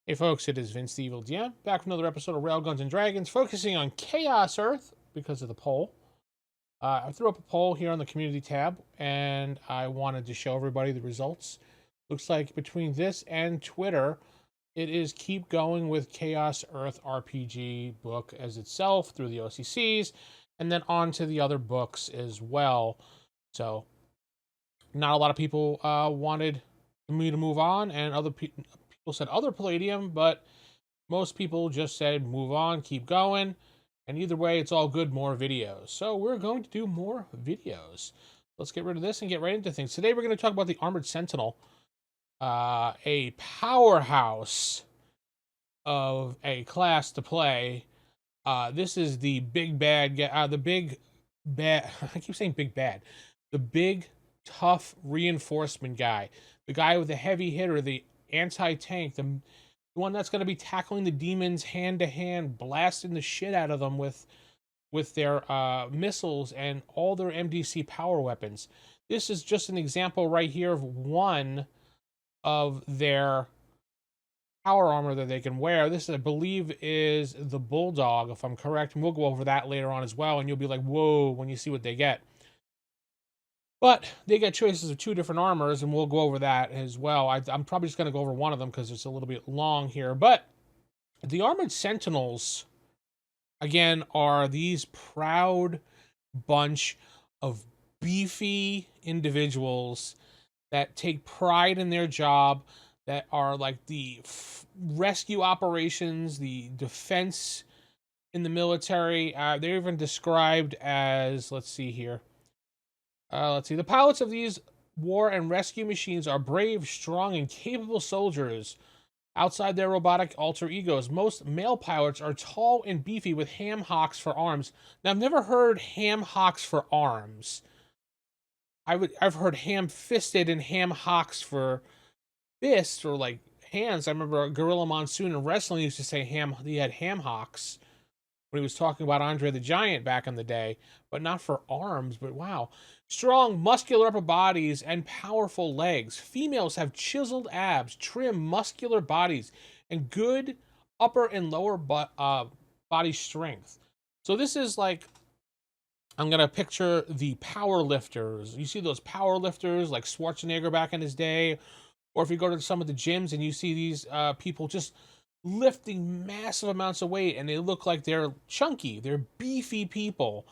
Hey folks, it is Vince the Evil DM, back with another episode of Railguns and Dragons, focusing on Chaos Earth because of the poll. I threw up a poll here on the community tab, and I wanted to show everybody the results. Looks like between this and Twitter, it is keep going with Chaos Earth RPG book as itself through the OCCs, and then on to the other books as well. So, not a lot of people wanted me to move on, and other people said other Palladium, but most people just said move on, keep going, and either way, it's all good, more videos. So we're going to do more videos. Let's get rid of this and get right into things. Today we're going to talk about the Armored Sentinel, a powerhouse of a class to play. This is the big bad guy, the big bad, I keep saying big bad, the big tough reinforcement guy, the guy with the heavy hitter, the anti-tank, the one that's going to be tackling the demons hand to hand, blasting the shit out of them with their missiles and all their MDC power weapons. This is just an example right here of one of their power armor that they can wear. This, I believe, is the Bulldog, if I'm correct, and we'll go over that later on as well, and you'll be like, whoa, when you see what they get. But they get choices of two different armors, and we'll go over that as well. I'm probably just going to go over one of them because it's a little bit long here. But the Armored Sentinels, again, are these proud bunch of beefy individuals that take pride in their job, that are like the rescue operations, the defense in the military. They're even described as, let's see here. The pilots of these war and rescue machines are brave, strong, and capable soldiers outside their robotic alter egos. Most male pilots are tall and beefy with ham hocks for arms. Now, I've never heard ham hocks for arms. I've heard ham fisted and ham hocks for fists or like hands. I remember Gorilla Monsoon in wrestling used to say he had ham hocks when he was talking about Andre the Giant back in the day, but not for arms. But wow. Strong, muscular upper bodies and powerful legs. Females have chiseled abs, trim, muscular bodies, and good upper and lower body strength. So this is like, I'm going to picture the power lifters. You see those power lifters like Schwarzenegger back in his day, or if you go to some of the gyms and you see these people just lifting massive amounts of weight, and they look like they're chunky, they're beefy people.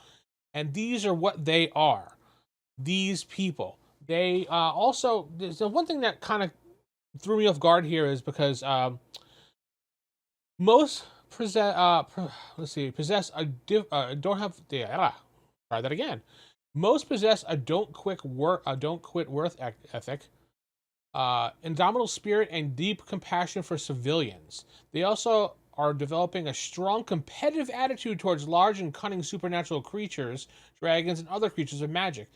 And these are what they are. These people. They also, there's one thing that kind of threw me off guard here is because most possess a don't have try that again. Most possess a don't quit work ethic, indomitable spirit, and deep compassion for civilians. They also are developing a strong competitive attitude towards large and cunning supernatural creatures, dragons, and other creatures of magic.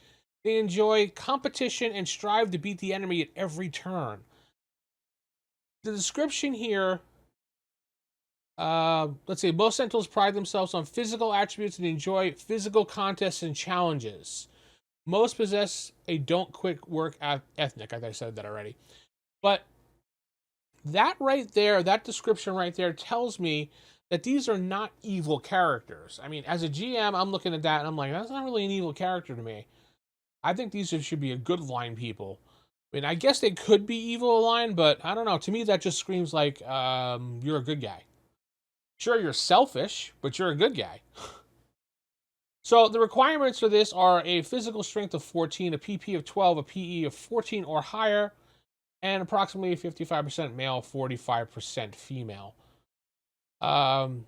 They enjoy competition and strive to beat the enemy at every turn. The description here, let's see, most Sentinels pride themselves on physical attributes and enjoy physical contests and challenges. Most possess a don't quit work ethic. I said that already. But that right there, that description right there tells me that these are not evil characters. I mean, as a GM, I'm looking at that and I'm like, that's not really an evil character to me. I think these should be a good line people. I mean, I guess they could be evil line, but I don't know. To me, that just screams like you're a good guy. Sure, you're selfish, but you're a good guy. So the requirements for this are a physical strength of 14, a PP of 12, a PE of 14 or higher, and approximately 55% male, 45% female. So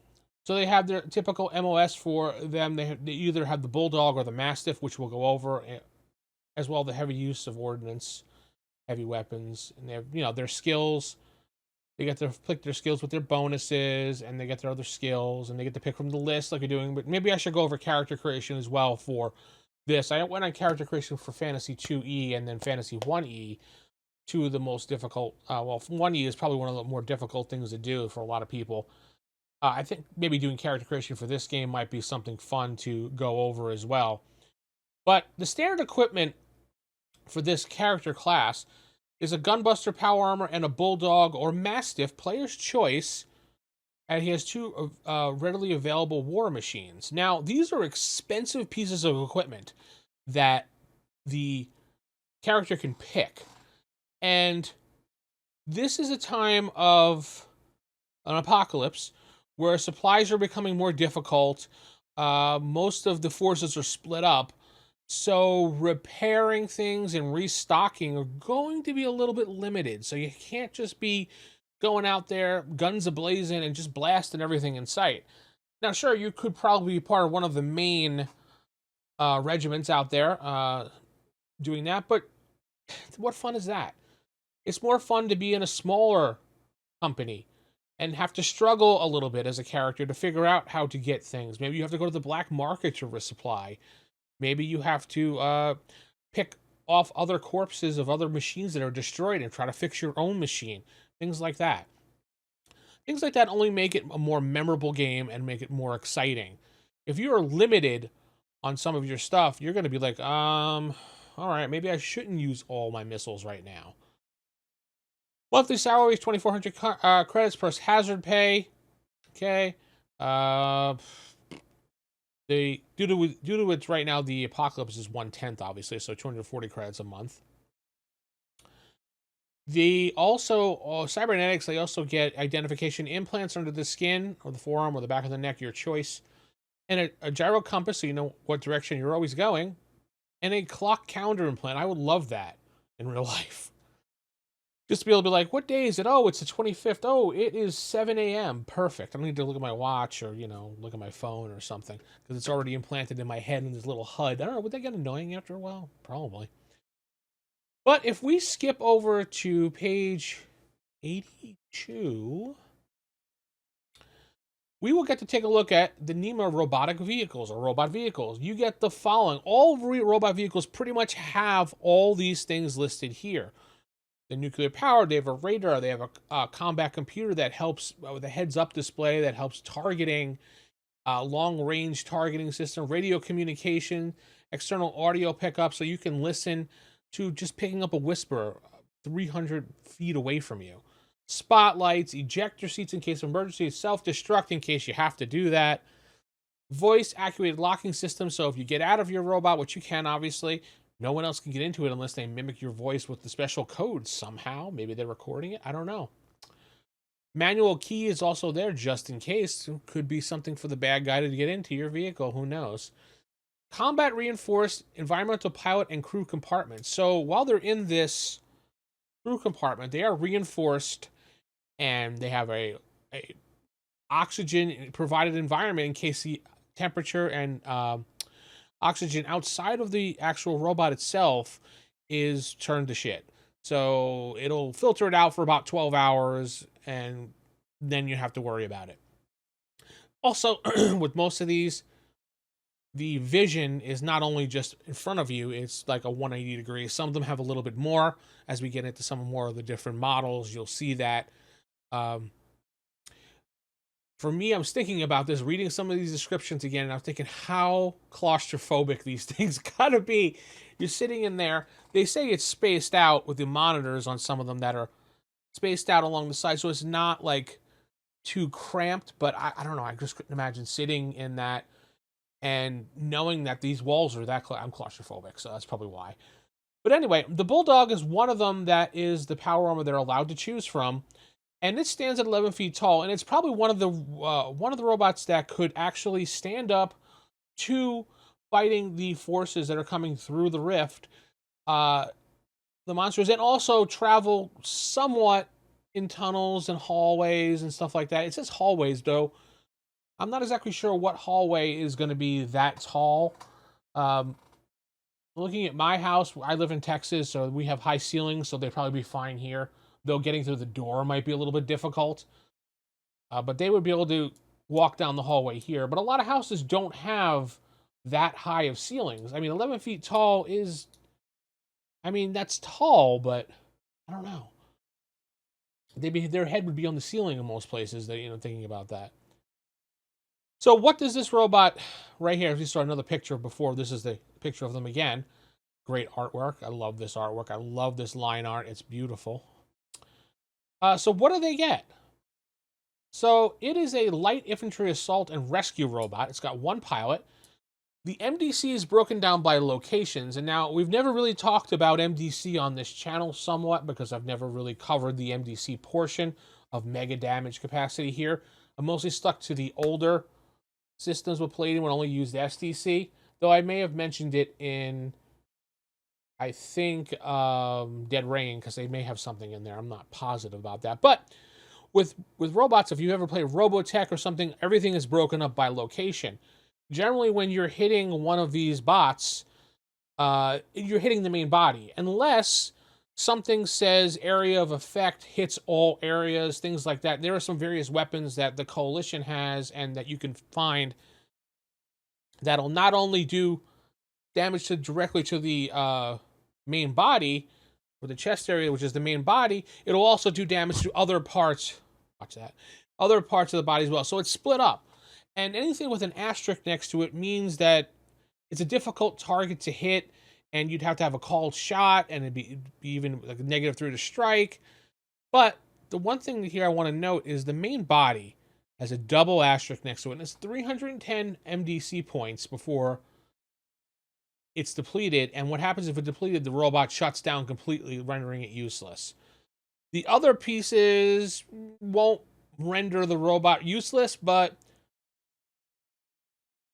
they have their typical MOS for them. They either have the Bulldog or the Mastiff, which we'll go over, as well the heavy use of ordnance, heavy weapons, and they have, their skills. They get to pick their skills with their bonuses, and they get their other skills, and they get to pick from the list like you're doing. But maybe I should go over character creation as well for this. I went on character creation for Fantasy 2E and then Fantasy 1E, two of the most difficult. 1E is probably one of the more difficult things to do for a lot of people. I think maybe doing character creation for this game might be something fun to go over as well. But the standard equipment for this character class is a Gunbuster Power Armor and a Bulldog or Mastiff, player's choice. And he has 2 readily available war machines. Now, these are expensive pieces of equipment that the character can pick. And this is a time of an apocalypse where supplies are becoming more difficult. Most of the forces are split up. So repairing things and restocking are going to be a little bit limited. So you can't just be going out there, guns a-blazing, and just blasting everything in sight. Now, sure, you could probably be part of one of the main regiments out there doing that, but what fun is that? It's more fun to be in a smaller company and have to struggle a little bit as a character to figure out how to get things. Maybe you have to go to the black market to resupply. Maybe you have to pick off other corpses of other machines that are destroyed and try to fix your own machine. Things like that. Things like that only make it a more memorable game and make it more exciting. If you are limited on some of your stuff, you're going to be like, all right, maybe I shouldn't use all my missiles right now. Monthly salary is 2,400 credits plus hazard pay. Okay. Due to it's right now, the apocalypse is 1/10, obviously, so 240 credits a month. They also, cybernetics, they also get identification implants under the skin, or the forearm, or the back of the neck, your choice. And a gyro compass, so you know what direction you're always going. And a clock calendar implant. I would love that in real life. Just to be able to be like, what day is it? Oh, it's the 25th. Oh, it is 7 a.m. Perfect. I don't need to look at my watch or, look at my phone or something. Because it's already implanted in my head in this little HUD. I don't know, would that get annoying after a while? Probably. But if we skip over to page 82, we will get to take a look at the NEMA robotic vehicles, or robot vehicles. You get the following. All robot vehicles pretty much have all these things listed here. The nuclear power, they have a radar, they have a combat computer that helps with a heads-up display that helps targeting, long-range targeting system, radio communication, external audio pickup, so you can listen to just picking up a whisper 300 feet away from you. Spotlights, ejector seats in case of emergency, self-destruct in case you have to do that. Voice-activated locking system, so if you get out of your robot, which you can, obviously, no one else can get into it unless they mimic your voice with the special code somehow. Maybe they're recording it. I don't know. Manual key is also there just in case. Could be something for the bad guy to get into your vehicle. Who knows? Combat reinforced environmental pilot and crew compartments. So while they're in this crew compartment, they are reinforced and they have a oxygen provided environment in case the temperature and oxygen outside of the actual robot itself is turned to shit. So it'll filter it out for about 12 hours and then you have to worry about it. Also, with most of these, the vision is not only just in front of you, it's like a 180 degrees. Some of them have a little bit more. As we get into some more of the different models, you'll see that. For me, I was thinking about this, reading some of these descriptions again, and I was thinking how claustrophobic these things gotta be. You're sitting in there. They say it's spaced out with the monitors on some of them that are spaced out along the side, so it's not like too cramped, but I don't know. I just couldn't imagine sitting in that and knowing that these walls are that I'm claustrophobic, so that's probably why. But anyway, the Bulldog is one of them that is the power armor they're allowed to choose from. And it stands at 11 feet tall, and it's probably one of the robots that could actually stand up to fighting the forces that are coming through the rift, the monsters, and also travel somewhat in tunnels and hallways and stuff like that. It says hallways, though. I'm not exactly sure what hallway is going to be that tall. Looking at my house, I live in Texas, so we have high ceilings, so they'd probably be fine here. Though getting through the door might be a little bit difficult. But they would be able to walk down the hallway here. But a lot of houses don't have that high of ceilings. I mean, 11 feet tall is... I mean, that's tall, but I don't know. Their head would be on the ceiling in most places, thinking about that. So what does this robot right here, if you saw another picture before, this is the picture of them again. Great artwork. I love this artwork. I love this line art. It's beautiful. So what do they get? So it is a light infantry assault and rescue robot. It's got one pilot. The MDC is broken down by locations, and now we've never really talked about MDC on this channel somewhat because I've never really covered the MDC portion of mega damage capacity here. I'm mostly stuck to the older systems with Palladium when only used SDC, though I may have mentioned it in, I think, Dead Rain, because they may have something in there. I'm not positive about that. But with robots, if you ever play Robotech or something, everything is broken up by location. Generally, when you're hitting one of these bots, you're hitting the main body, unless something says area of effect hits all areas, things like that. There are some various weapons that the Coalition has and that you can find that'll not only do damage directly to the main body, or the chest area, which is the main body, it'll also do damage to other parts. Watch that. Other parts of the body as well. So it's split up. And anything with an asterisk next to it means that it's a difficult target to hit, and you'd have to have a called shot, and it'd be even like a -3 to strike. But the one thing here I want to note is the main body has a double asterisk next to it, and it's 310 MDC points before it's depleted. And what happens if it's depleted? The robot shuts down completely, rendering it useless. The other pieces won't render the robot useless, but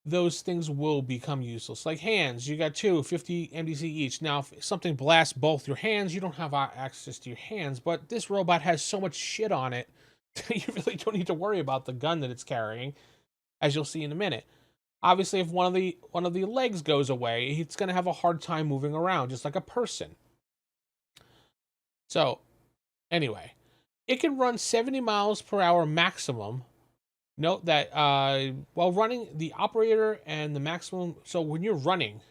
those things will become useless. Like hands, you got 50 MDC each. Now, if something blasts both your hands, you don't have access to your hands, but this robot has so much shit on it that you really don't need to worry about the gun that it's carrying, as you'll see in a minute. Obviously, if one of the legs goes away, it's going to have a hard time moving around, just like a person. So, anyway, it can run 70 miles per hour maximum. Note that while running, the operator and the maximum... So when you're running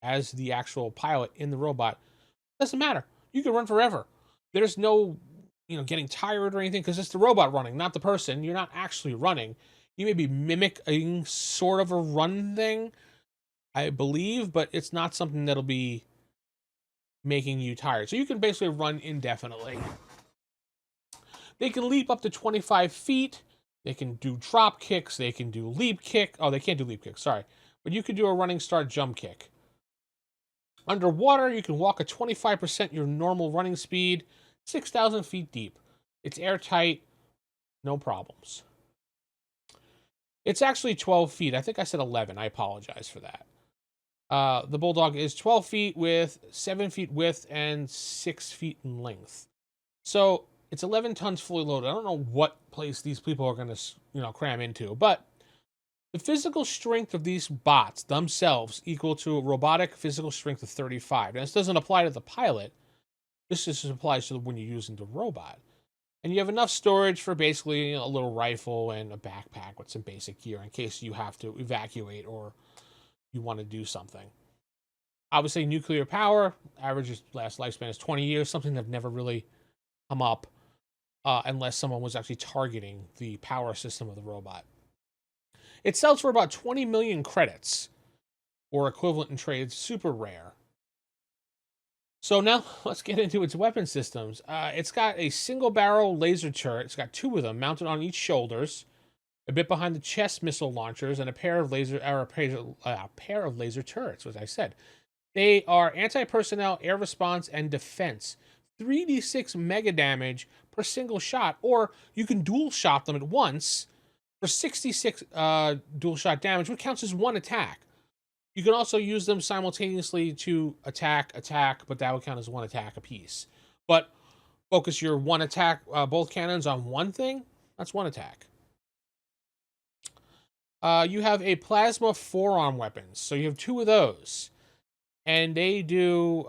as the actual pilot in the robot, it doesn't matter. You can run forever. There's no, getting tired or anything, because it's the robot running, not the person. You're not actually running. You may be mimicking sort of a run thing, I believe, but it's not something that'll be making you tired. So you can basically run indefinitely. They can leap up to 25 feet. They can do drop kicks. They can do leap kick. Oh, they can't do leap kick, sorry. But you can do a running start jump kick. Underwater, you can walk at 25% your normal running speed, 6,000 feet deep. It's airtight, no problems. It's actually 12 feet. I think I said 11. I apologize for that. The Bulldog is 12 feet with 7 feet width and 6 feet in length. So it's 11 tons fully loaded. I don't know what place these people are going to, cram into, but the physical strength of these bots themselves equal to a robotic physical strength of 35. Now, this doesn't apply to the pilot. This just applies to when you're using the robot. And you have enough storage for basically a little rifle and a backpack with some basic gear in case you have to evacuate or you want to do something. Obviously, nuclear power, average last lifespan is 20 years, something that never really come up. Unless someone was actually targeting the power system of the robot. It sells for about 20 million credits, or equivalent in trade, super rare. So now, let's get into its weapon systems. It's got a single barrel laser turret. It's got 2 of them mounted on each shoulders, a bit behind the chest missile launchers, and a pair of laser turrets, as I said. They are anti-personnel, air response, and defense. 3d6 mega damage per single shot, or you can dual shot them at once for 66 dual shot damage, which counts as 1 attack. You can also use them simultaneously to attack, but that would count as 1 attack apiece. But focus your 1 attack, both cannons on one thing, that's 1 attack. You have a plasma forearm weapons, so you have 2 of those. And they do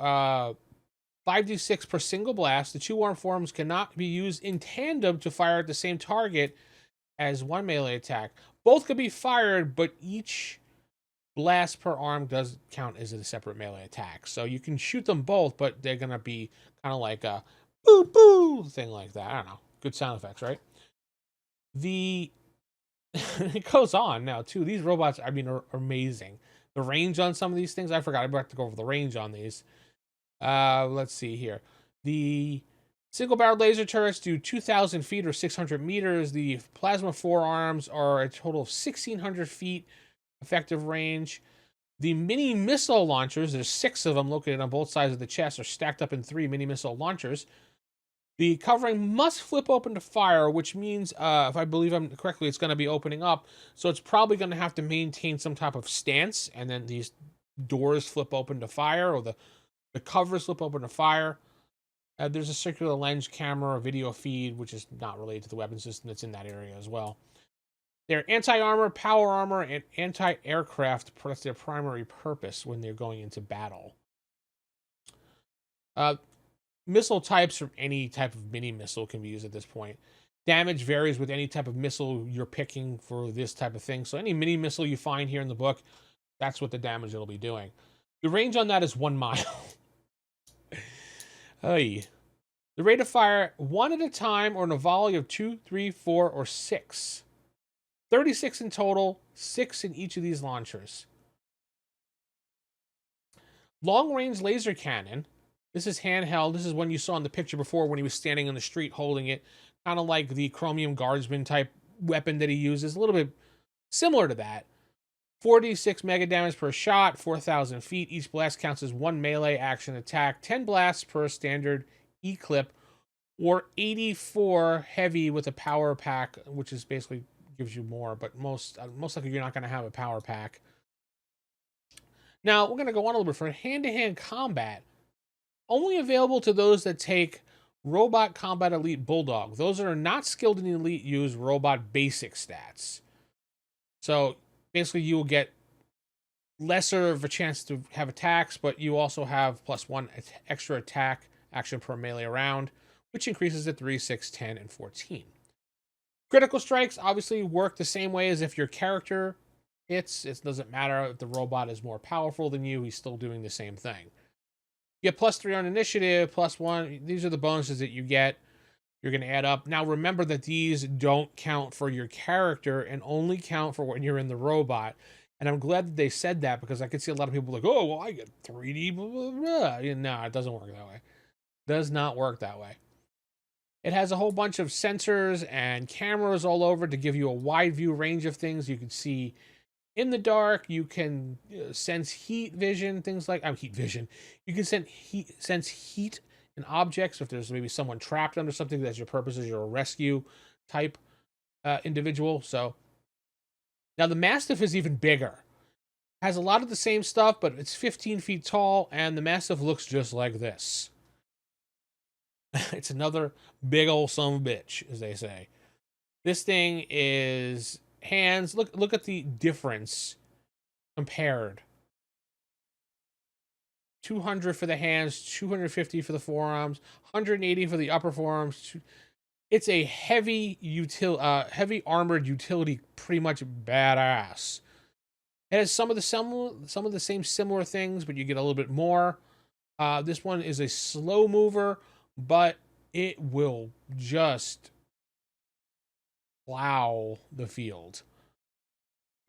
5d6 per single blast. The 2 arm forms cannot be used in tandem to fire at the same target as 1 melee attack. Both can be fired, but each blast per arm does count as a separate melee attack. So you can shoot them both, but they're going to be kind of like a boo boo thing like that. I don't know. Good sound effects, right? It goes on now, too. These robots, are amazing. the range on some of these things. I forgot. I forgot to go over the range on these. Let's see here. The single-barreled laser turrets do 2,000 feet or 600 meters. The plasma forearms are a total of 1,600 feet effective range. The mini missile launchers, there's 6 of them located on both sides of the chest, are stacked up in 3 mini missile launchers. The covering must flip open to fire, which means, if I believe I'm correctly, it's going to be opening up. So it's probably going to have to maintain some type of stance, and then these doors flip open to fire, or the covers flip open to fire. There's a circular lens camera, a video feed, which is not related to the weapon system that's in that area as well. They're anti-armor, power armor, and anti-aircraft. That's their primary purpose when they're going into battle. Missile types from any type of mini missile can be used at this point. Damage varies with any type of missile you're picking for this type of thing. So any mini missile you find here in the book, that's what the damage it'll be doing. The range on that is 1 mile. Hey. The rate of fire, 1 at a time or in a volley of 2, 3, 4, or 6. 36 in total, 6 in each of these launchers. Long-range laser cannon. This is handheld. This is one you saw in the picture before when he was standing in the street holding it. Kind of like the Chromium Guardsman type weapon that he uses. A little bit similar to that. 46 mega damage per shot, 4,000 feet. Each blast counts as 1 melee action attack. 10 blasts per standard E-clip. Or 84 heavy with a power pack, which is basically gives you more. But most likely you're not going to have a power pack. Now, we're going to go on a little bit for hand-to-hand combat. Only available to those that take Robot Combat Elite Bulldog. Those that are not skilled in the Elite use Robot Basic stats. So, basically you will get lesser of a chance to have attacks, but you also have +1 extra attack action per melee round, which increases to 3, 6, 10, and 14. Critical strikes obviously work the same way as if your character hits. It doesn't matter if the robot is more powerful than you, he's still doing the same thing. You get +3 on initiative, +1. These are the bonuses that you get. You're going to add up. Now, remember that these don't count for your character and only count for when you're in the robot. And I'm glad that they said that because I could see a lot of people like, oh, well, I get 3D, blah, blah, blah. No, it doesn't work that way. It does not work that way. It has a whole bunch of sensors and cameras all over to give you a wide view range of things. You can see in the dark, you can sense heat vision, things like heat vision. You can sense heat in objects. If there's maybe someone trapped under something, that's your purpose is you're a rescue type individual. So now the Mastiff is even bigger. Has a lot of the same stuff, but it's 15 feet tall, and the Mastiff looks just like this. It's another big old son of a bitch, as they say. This thing is hands. Look at the difference compared. 200 for the hands, 250 for the forearms, 180 for the upper forearms. It's a heavy armored utility, pretty much badass. It has some of the same similar things, but you get a little bit more. This one is a slow mover, but it will just plow the field.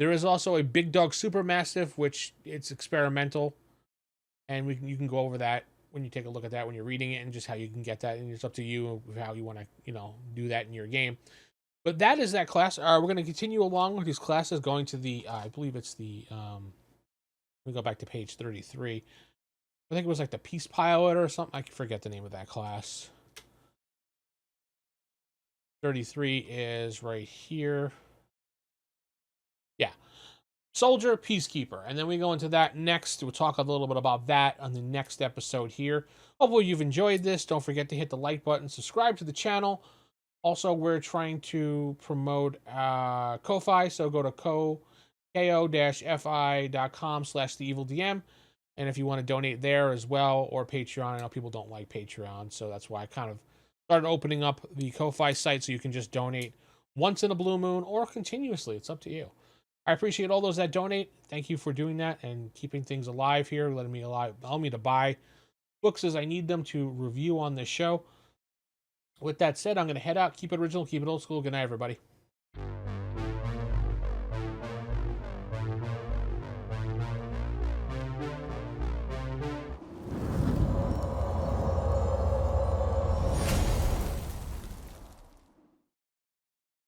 There is also a Big Dog Super Mastiff, which it's experimental, and you can go over that when you take a look at that when you're reading it and just how you can get that, and it's up to you how you want to do that in your game. But that is that class. We're going to continue along with these classes, going to the I believe it's the let me go back to page 33. I think it was like the Peace Pilot or something. I forget the name of that class. 33 is right here. Yeah. Soldier, Peacekeeper. And then we go into that next. We'll talk a little bit about that on the next episode here. Hopefully you've enjoyed this. Don't forget to hit the like button. Subscribe to the channel. Also, we're trying to promote Ko-Fi. So go to ko-fi.com/theevildm. And if you want to donate there as well, or Patreon. I know people don't like Patreon, so that's why I kind of started opening up the Ko-Fi site so you can just donate once in a blue moon or continuously. It's up to you. I appreciate all those that donate. Thank you for doing that and keeping things alive here, allowing me to buy books as I need them to review on this show. With that said, I'm going to head out. Keep it original, keep it old school. Good night, everybody.